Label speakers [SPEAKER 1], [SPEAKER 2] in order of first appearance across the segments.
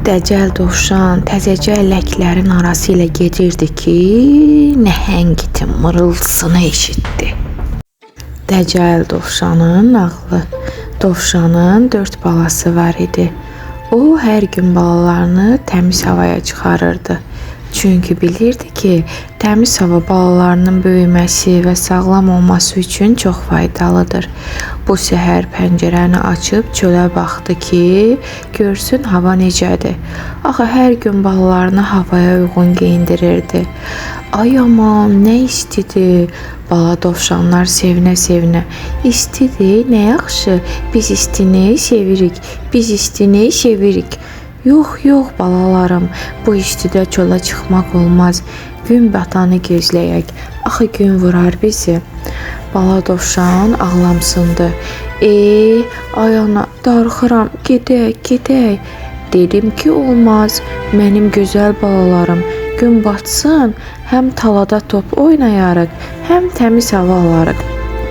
[SPEAKER 1] Dəcəl dovşan təzəcə ləklərin arası ilə gedirdi ki, nəhəng itin mırıltısını eşitdi. Dəcəl dovşanın nağılı. Dovşanın 4 balası var idi. O hər gün balalarını təmiz havaya çıxarırdı. Çünki bilirdi ki, təmiz hava balalarının böyüməsi və sağlam olması üçün çox faydalıdır. Bu səhər pəncərəni açıb çölə baxdı ki, görsün hava necədir. Axı hər gün balalarını havaya uyğun geyindirirdi. Ay aman, nə istidir. Bala dovşanlar sevinə-sevinə. İstidir, nə yaxşı. Biz istini sevirik. Biz istini sevirik. Yox, balalarım, bu istidə çölə çıxmaq olmaz. Gün batanı gözləyək. Axı gün vurar bizi. Bala dovşan ağlamsındı. Ay ana, darıxıram, gedək. Dedim ki, olmaz. Mənim gözəl balalarım, gün batsın, həm talada top oynayarıq, həm təmiz hava alarıq.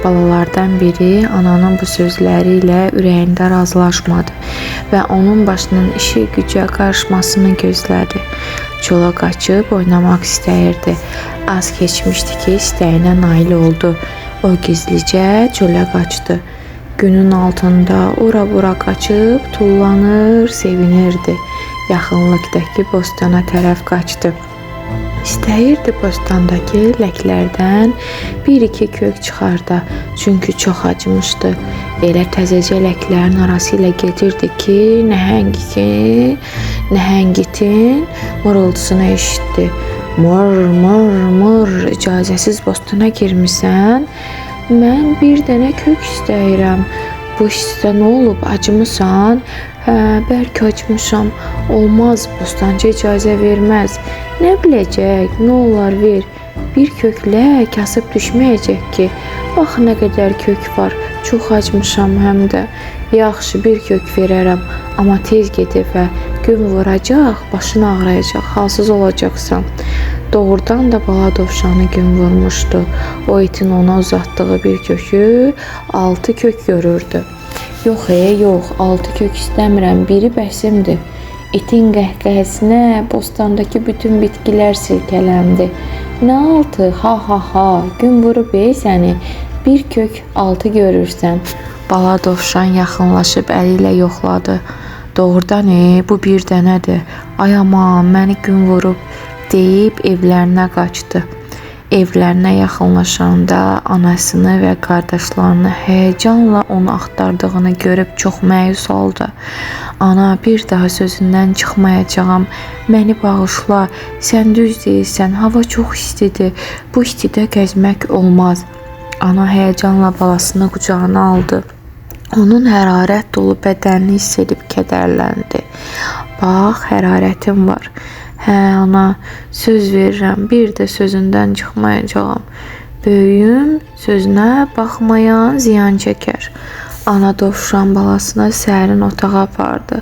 [SPEAKER 1] Balalardan biri ananın bu sözləri ilə ürəyində razılaşmadı və onun başının işi gücə qarışmasını gözlədi. Çölə qaçıb oynamaq istəyirdi. Az keçmişdi ki, istəyinə nail oldu. O gizlicə çölə qaçdı. Günün altında ora-bura qaçıb tullanır, sevinirdi. Yaxınlıqdakı bostana tərəf qaçdı. İstəyirdi bostandakı ləklərdən bir-iki kök çıxarda, çünki çox acımışdı. Elə təzəcə ləklərin arası ilə gedirdi ki, nəhəngitin mırıltısını eşitdi. Mır, icazəsiz bostana girmisən? Mən bir dənə kök istəyirəm. Bu istidə nə olub, acımısan? Hə, bəlkə acımışam. Olmaz, bostancı icazə verməz. Nə biləcək, nə olar ver. Bir köklə kasıb düşməyəcək ki. Bax nə qədər kök var, çox acımışam həm də. Yaxşı, bir kök verərəm, amma tez gedib və gün vuracaq, başın ağrıyacaq, halsız olacaqsan. Doğrudan da bala dovşanı gün vurmuşdu. O itin ona uzatdığı bir kökü 6 kök görürdü. Yox, 6 kök istəmirəm, biri bəsimdir. İtin qəhqəhəsinə bostandakı bütün bitkilər silkələndi. Nə 6? Ha, gün vurub səni. Bir kök 6 görürsən. Bala dovşan yaxınlaşıb əli ilə yoxladı. Doğrudan bu bir dənədir. Ay aman, məni gün vurub deyib evlərinə qaçdı. Evlərinə yaxınlaşanda anasını və qardaşlarını həyəcanla onu axtardığını görüb çox məyus oldu. Ana, bir daha sözündən çıxmayacağam. Məni bağışla. Sən düz deyirsən. Hava çox istidir. Bu istidə gəzmək olmaz. Ana həyəcanla balasını qucağına aldı. Onun hərarət dolu bədənini hiss edib kədərləndi. Bax, hərarətim var. Hə ana, söz verirəm, bir də sözündən çıxmayacağam. Böyüyüm, sözünə baxmayan ziyan çəkər. Ana dovşan balasına sərin otağa apardı.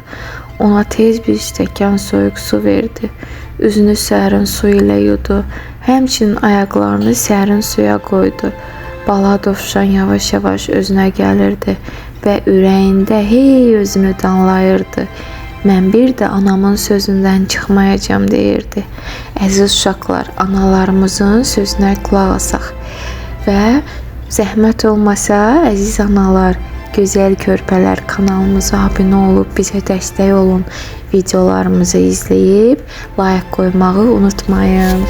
[SPEAKER 1] Ona tez bir stəkan soyuq su verdi. Üzünü sərin su ilə yudu. Həmçinin ayaqlarını sərin suya qoydu. Bala dovşan yavaş-yavaş özünə gəlirdi və ürəyində özünü danlayırdı. Mən bir də anamın sözündən çıxmayacağam deyirdi. Əziz uşaqlar, analarımızın sözünə qulaq asaq və zəhmət olmasa, əziz analar, gözəl körpələr kanalımıza abunə olub bizə dəstək olun. Videolarımızı izləyib like qoymağı unutmayın.